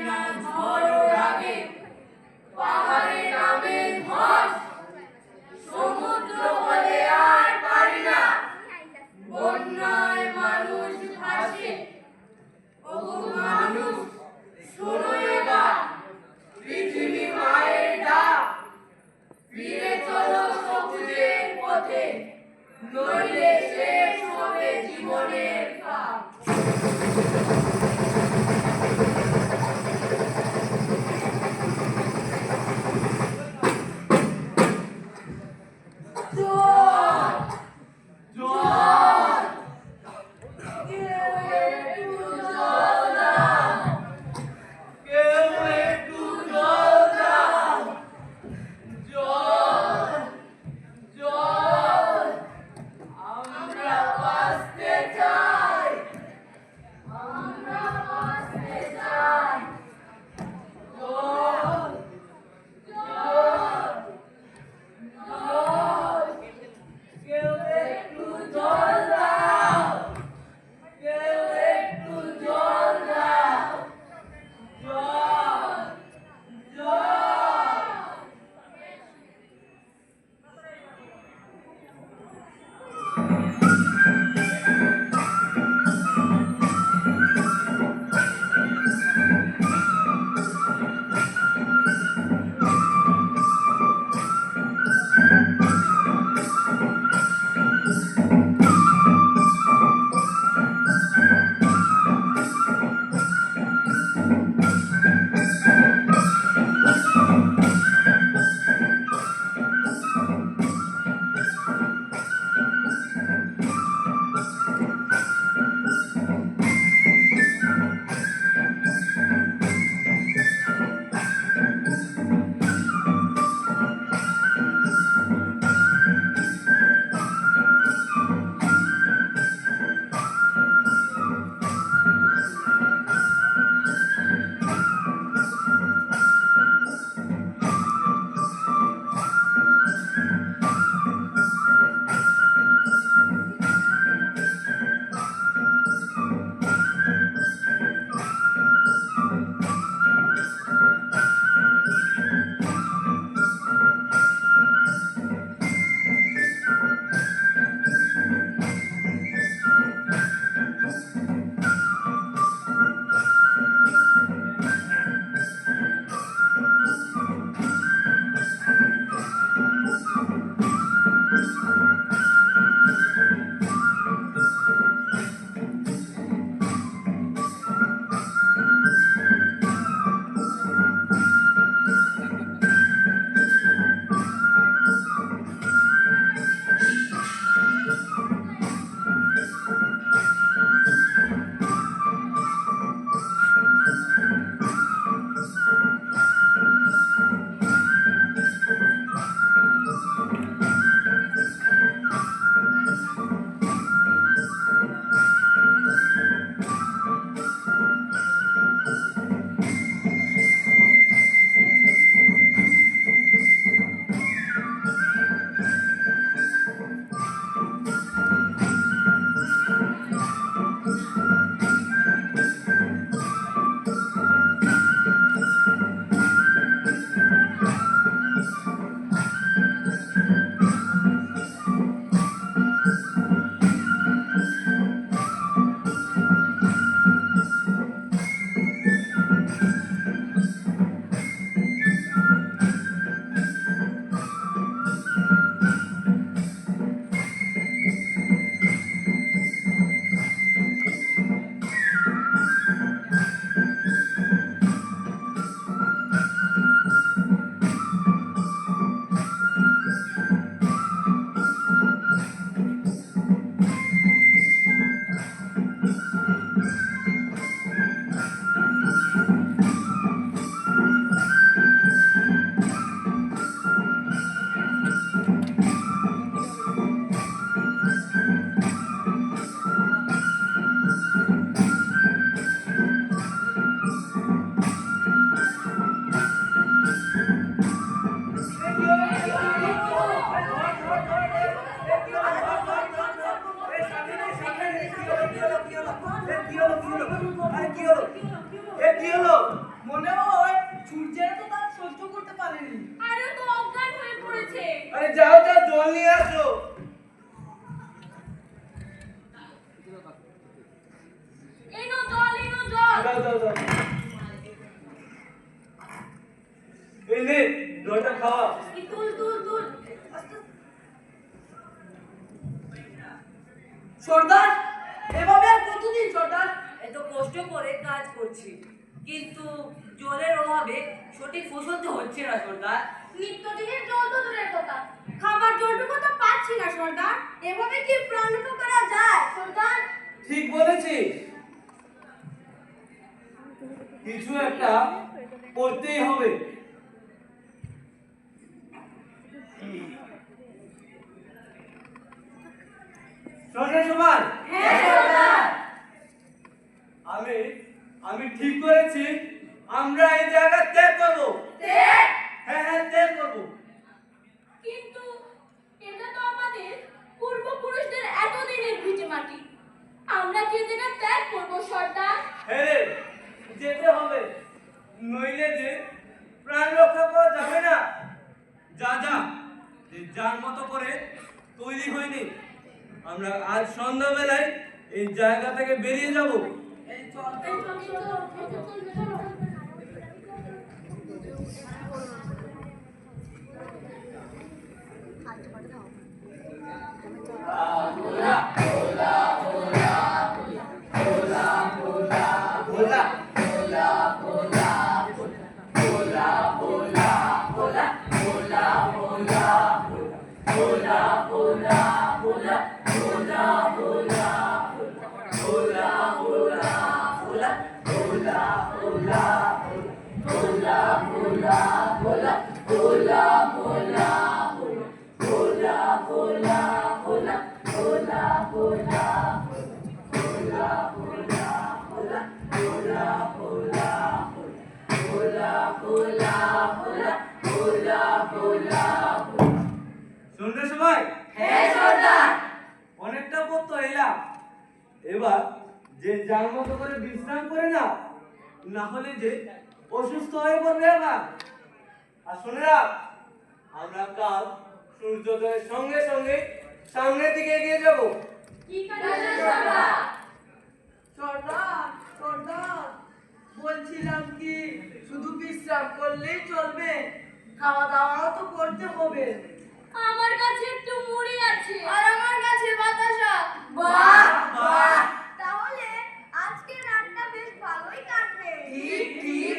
না ঝড় ও রাগে, পাহাড়ে নামে ধস, সমুদ্র বলে আর পারি না, বন্যায় মানুষ ভাসে। ওগো মানুষ, শোনো এবার পৃথিবী মায়ের ডাক, ফিরে চলো সবুজের পথে, নইলে শেষ হবে জীবনের পাপ। পারেনি। আরে তো অজ্ঞান হয়ে পড়েছে। আরে যাও যাও জল নিয়ে আসো। এনো জল, এনো জল। যাও যাও যাও। এই নে জলটা খাওয়া। এই তুল তুল তুল। সর্দার, এভাবে আর কতদিন সর্দার? এত কষ্ট করে কাজ করছি, কিন্তু জলের অভাবে সঠিক ফসল তো হচ্ছে না সর্দার। নিত্যদিনের জল তো দূরের কথা, খাবার জলটুকু তো পাচ্ছি না সর্দার। এভাবে কি প্রাণ রক্ষা করা যায় সর্দার? ঠিক বলেছিস, কিছু একটা করতেই হবে। শোনো সবাই, হ্যাঁ সর্দার। আমি আমি ঠিক করেছি, আমরা এই জায়গা ত্যাগ করবো। ত্যাগ? হ্যাঁ হ্যাঁ ত্যাগ করবো। কিন্তু এটা তো আমাদের পূর্বপুরুষদের এতদিনের ভিটে মাটি, আমরা কি এটা ত্যাগ করবো সর্দার? হ্যাঁ রে, যেতে হবে, নইলে যে প্রাণ রক্ষা করা যাবে না। যা যা, যে যার মতো করে তৈরি হয়নি, আমরা আজ সন্ধ্যাবেলায় এই জায়গা থেকে বেরিয়ে যাব। এই চল এই চল, চল, চল, চল, চল, চল। ভোলা শুনলে সবাই? হ্যাঁ সর্দার। অনেকটা পথ তো এলাম, এবার যে যার মতো করে বিশ্রাম করে না, না হলে যে অসুস্থ হয়ে পড়বে আবার। আর শুনে রাখ, আমরা কাল সূর্যোদয়ের সঙ্গে সঙ্গে সামনের দিকে এগিয়ে যাব। ঠিক আছে সর্দার। সর্দার, সর্দার, বলছিলাম কি শুধু বিশ্রাম করলেই চলবে? খাওয়া দাওয়াও তো করতে হবে। আমার কাছে একটু মুড়ি আছে আর আমার কাছে বাতাসা। বাহ বাহ, তাহলে আজকে রাতটা বেশ ভালোই কাটবে। ঠিক ঠিক।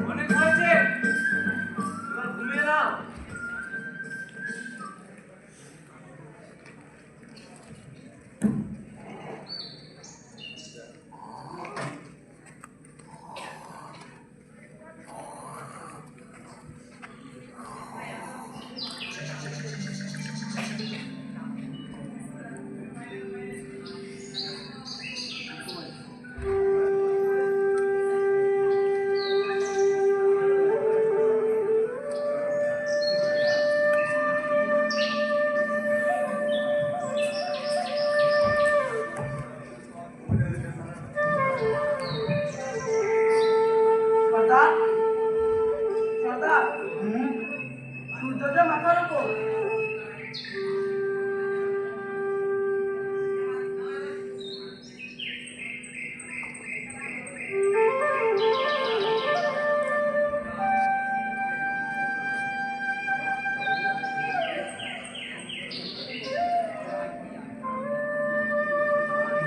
অনেক হয়েছে, এবার ঘুমিয়ে নাও। সর্দার, সর্দার, সূর্যটা মাথার উপর।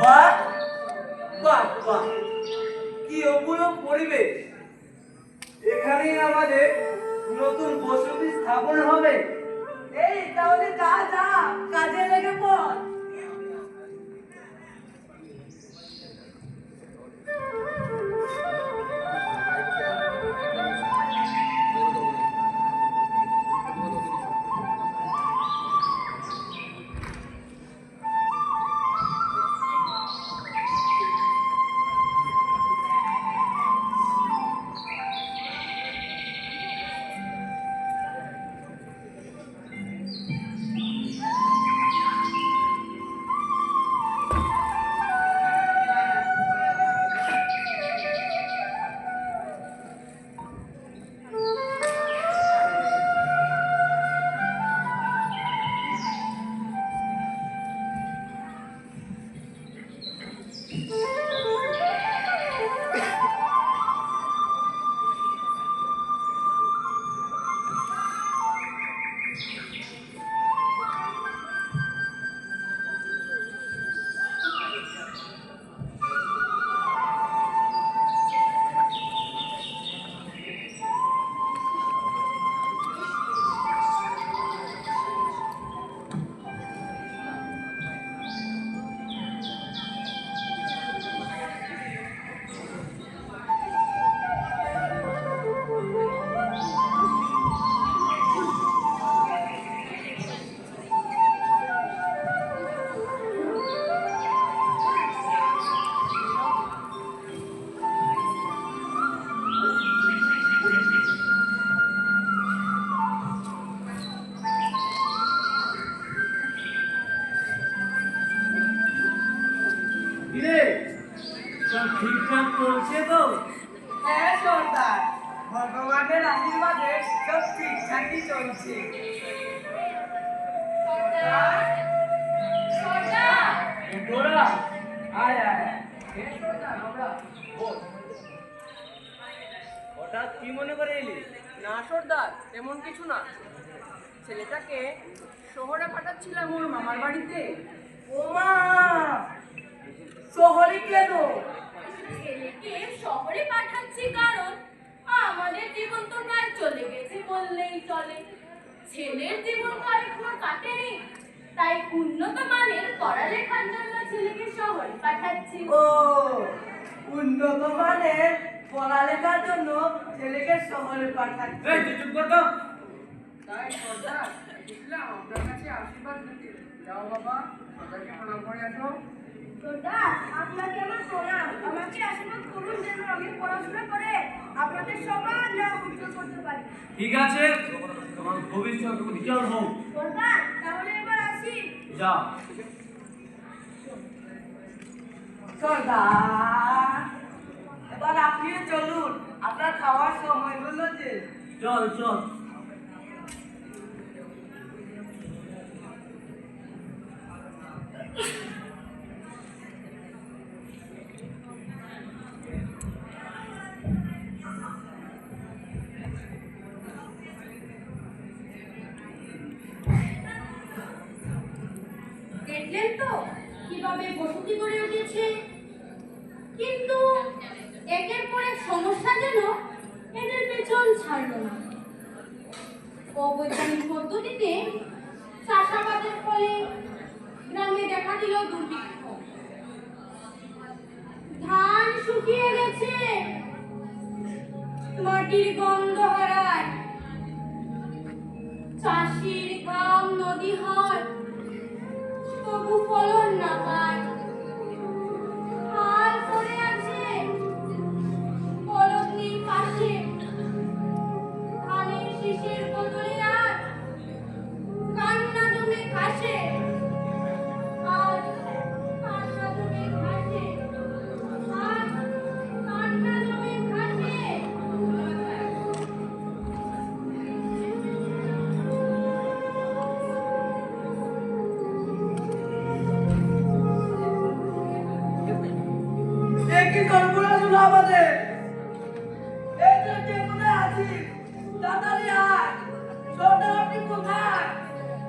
বাহ বাহ বাহ, কি অপূর্ব পরিবেশ। এখানেই আমাদের নতুন বসতি স্থাপন হবে। এই তাহলে যা যা, কাজে লেগে পড়। হ্যাঁ সর্দার, ভগবানের আশীর্বাদে সব ঠিকঠাকই চলছে। সর্দার, সর্দার, তোরা আয় আয় হ্যাঁ সর্দার, আমরা বল। হঠাৎ কি মনে করে এলি? না সর্দার, তেমন কিছু না। ছেলেটাকে শহরে পাঠাচ্ছিলাম ওর মামার বাড়িতে। ও মা, শহরে কেন? ছেলেকে শহরে পাঠাচ্ছি কারণ আমাদের জীবন তো প্রায় চলে গেছে বললেই চলে। ছেলের জীবন তো আর এখনো কাটেনি, তাই উন্নত মানের পড়ালেখার জন্য ছেলেকে শহরে পাঠাচ্ছি। ও, উন্নত মানের পড়ালেখার জন্য ছেলেকে শহরে পাঠাচ্ছে। এই তুই চুপ কর তো। তাই সর্দার, বুঝলাম আপনার কাছে আশীর্বাদ দিতে। যাও বাবা, সর্দারকে প্রণাম করে আসো। সর্দার, আপনাকে আমার প্রণাম। আমাকে আশীর্বাদ করুন যেন আমি পড়াশোনা করে আপনাদের সবার নাম উজ্জ্বল করতে পারি। ঠিক আছে, তোমার ভবিষ্যৎ উজ্জ্বল হোক। সর্দার, তাহলে এবার আসি। যা। সর্দার, এবার আপনিও চলুন, আপনার খাওয়ার সময় হলো যে। চল চল। দেখলেন তো কিভাবে বসতি গড়ে উঠেছে, কিন্তু একের পর এক সমস্যা যেন এদের পেছন ছাড়লো না। অবৈজ্ঞানিক পদ্ধতিতে চাষাবাদের ফলে গ্রামে দেখা দিল দুর্ভিক্ষ। ধান শুকিয়ে গেছে, মাটির গন্ধ হারায়, চাষির গ্রাম নদী হয়, তবু ফলন না পায়। হাল পড়ে আছে কলমনির পাশে, ধানের শীষের বদলে আর কান্না জমে ঘাসে। আজ কান্না জমে ঘাসে, আজ কান্না জমে ঘাসে। কি সর্বনাশ হলো আমাদের? এই তো কে কোথায় আছিস? তাড়াতাড়ি আয়। সর্দার, আপনি কোথায়?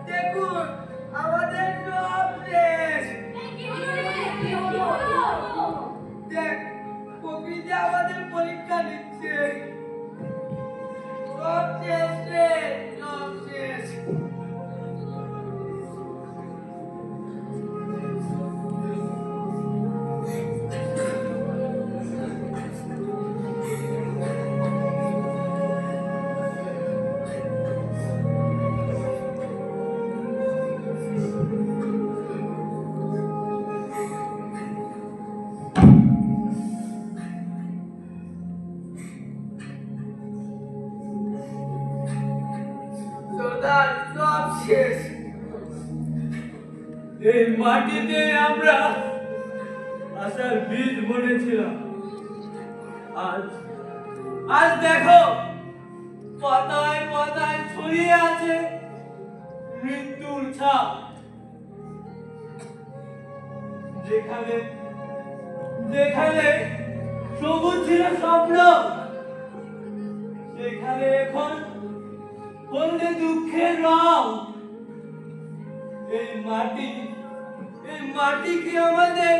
দেখুন, আমাদের সব শেষ। এই কি হলো রে? কি হলো? দেখ, প্রকৃতি আমাদের পরীক্ষা নিচ্ছে। সব শেষ রে, সব শেষ। সর্দার, সব শেষ। এই মাটিতে আমরা আশার বীজ বুনেছিলাম। আজ আজ দেখো, পাতায় পাতায় ছড়িয়ে আছে মৃত্যুর ছাপ। যেখানে যেখানে সবুজ ছিল স্বপ্ন, সেখানে এখন হলদে দুঃখের রং। এই মাটি কি আমাদের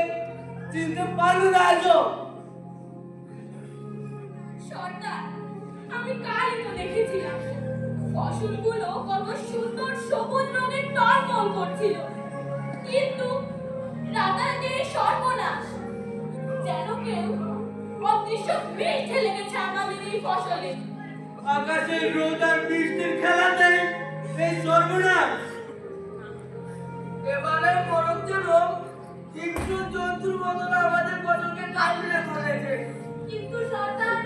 চিনতে পারলো না আজও? সর্দার, আমি কালই তো দেখেছিলাম ফসলগুলো কত সুন্দর সবুজ রঙের টলমল করছিল, কিন্তু রাতারাতি এই সর্বনাশ। যেন কেউ অদৃশ্য বিষ ঢেলে গেছে আমাদের এই ফসলে। আকাশের রোদ আর বৃষ্টির খেলাতে এই সর্বনাশ। এবারে বরং যেন হিংস্র জন্তুর মতন আমাদের ফসলকে কাটলে ধরেছে। কিন্তু সর্দার,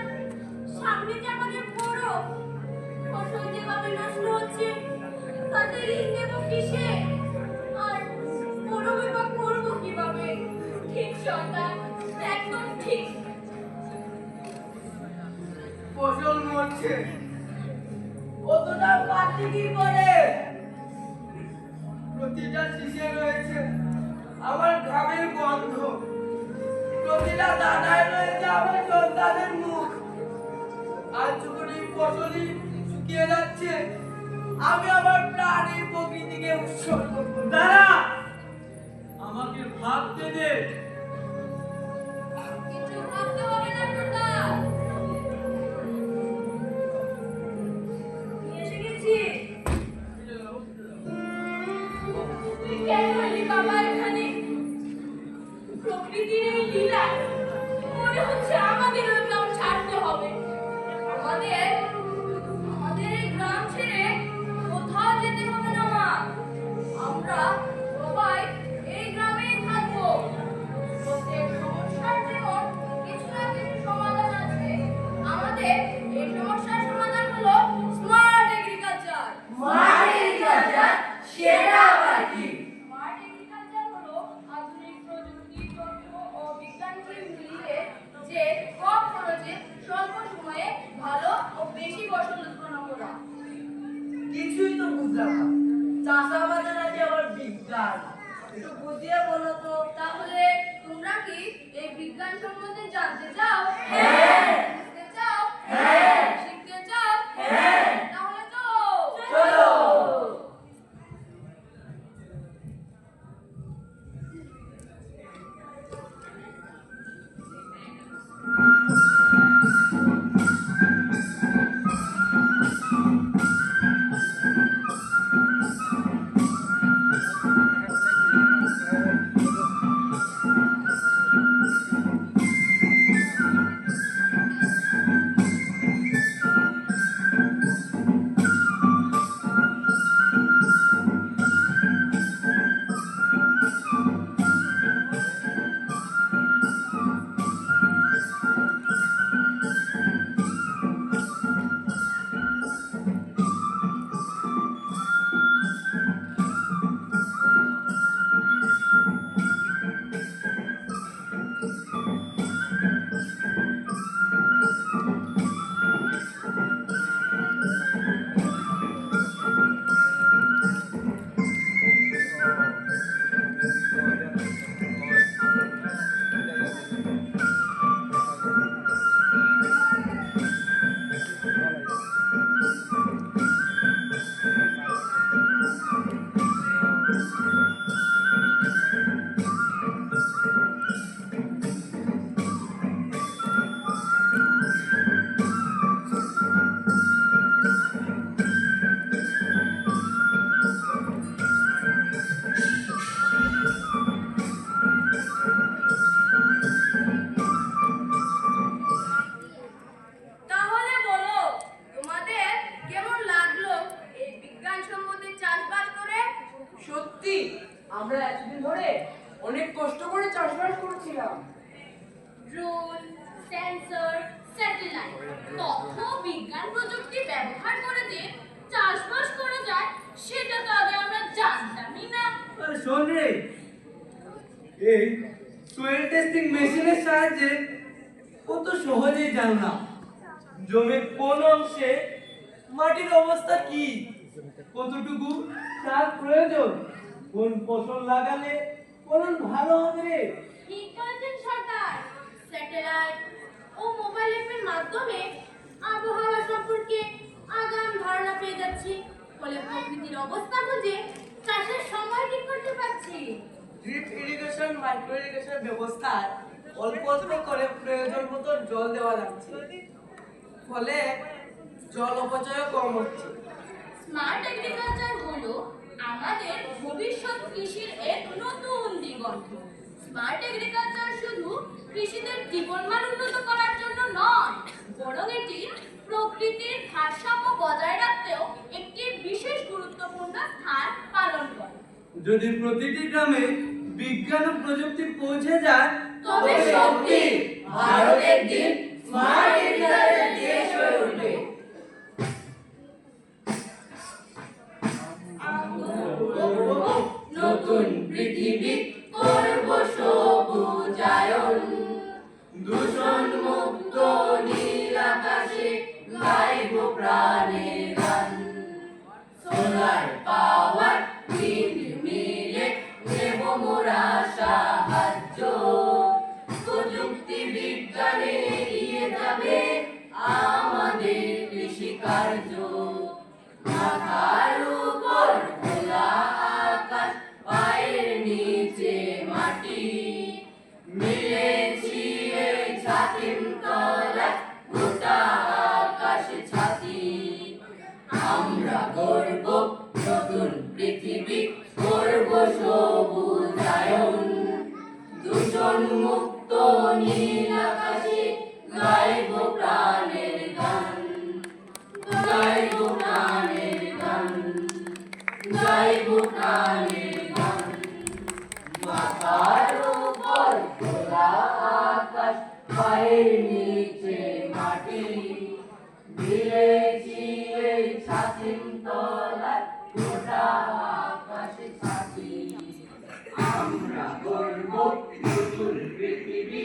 সামনে যে আমাদের বড় ফসল যেভাবে নষ্ট হচ্ছে, তাতে ঋণ নেব কিসে? আর বড়বে বা করবো কিভাবে? ঠিক সর্দার, একদম ঠিক। লাগছে। অতটা পাচ্ছি কি করে? প্রতিটা শিশে রয়েছে আমার ঘামের গন্ধ, প্রতিটা দানায় রয়েছে আমার সন্তানের মুখ। আর যখন এই ফসলই শুকিয়ে যাচ্ছে, আমি আমার প্রাণী প্রকৃতিকে উৎসর্গ করব। দাঁড়া, আমাকে ভাবতে দে। কিছু ভাবতে হবে না টোটা, এসে গেছি। তুই কেন এলি বাবা এখানে? প্রকৃতির এই লীলা মনে হচ্ছে আমাদের ওই গ্রাম ছাড়তে হবে। আমাদের আমাদের এই গ্রাম ছেড়ে কোথাও যেতে হবে না মা। আমরা সবাই এই গ্রামেই থাকবো। প্রত্যেক সমস্যার যেমন কিছু না কিছু সমাধান আছে, আমাদের এই সমস্যার সমাধান হলো স্মার্ট এগ্রিকালচার। স্মার্ট এগ্রিকালচার সেটা আবার কি? স্মার্ট এগ্রিকালচার হলো আধুনিক প্রযুক্তি, তথ্য ও বিজ্ঞানকে মিলিয়ে যে কম খরচে স্বল্প সময়ে ভালো ও বেশি ফসল উৎপন্ন করা। কিছুই তো বুঝলাম না। চাষাবাদের আগে আবার বিজ্ঞান, একটু বুঝিয়ে বলো তো। তাহলে তোমরা কি এই বিজ্ঞান সম্বন্ধে জানতে চাও? হ্যাঁ। বুঝতে চাও? হ্যাঁ। শিখতে চাও? হ্যাঁ। তাহলে তো চলো। তাহলে বলো, তোমাদের কেমন লাগলো এই বিজ্ঞানসম্মত চাষবাস করে? সত্যি আমরা এতদিন ধরে অনেক কষ্ট করে চাষবাস করছিলাম। ড্রোন, সেন্সর, স্যাটেলাইট, তথ্য বিজ্ঞান প্রযুক্তি ব্যবহার করে যে চাষবাস করা যায় সেটা তো আগে আমরা জানতামই না। আরে শোন রে, এই সোয়েল টেস্টিং মেশিনের সাহায্যে কত সহজেই জানলাম জমির কোন অংশে মাটির অবস্থা কি, কতটুকু সার প্রয়োজন, কোন ফসল লাগালে ফলন ভালো হবে রে। ঠিক বলেছেন সরকার। স্যাটেলাইট ও মোবাইল অ্যাপের মাধ্যমে আবহাওয়া সম্পর্কে আগাম ধারণা পেয়ে যাচ্ছি, ফলে প্রকৃতির অবস্থা বুঝে চাষের সময় ঠিক করতে পারছি। ড্রিপ ইরিগেশন, মাইক্রো ইরিগেশন ব্যবস্থায় অল্প অল্প করে প্রয়োজন মতো জল দেওয়া যাচ্ছে, ফলে জল অপচয় কম হচ্ছে। স্মার্ট এগ্রিকালচার হলো আমাদের ভবিষ্যৎ কৃষির এক নতুন দিগন্ত। স্মার্ট এগ্রিকালচার শুধু কৃষিদের জীবনমান উন্নত করার জন্য নয়, বরং এটি প্রকৃতির ভারসাম্য বজায় রাখতেও একটি বিশেষ গুরুত্বপূর্ণ স্থান পালন করে। যদি প্রতিটি গ্রামে বিজ্ঞান ও প্রযুক্তি পৌঁছে যায়, তবে সত্যি ভারত একদিন স্মার্ট এগ্রিকালচার দেশ হয়ে উঠবে। নতুন পৃথিবী করব সবুজায়ন, দূষণ মুক্ত নীল আকাশে গাইব দিয়েছি এই ছাতিম তলায় গোটা আকাশে ছাতি। আমরা গর্ব নতুন পৃথিবী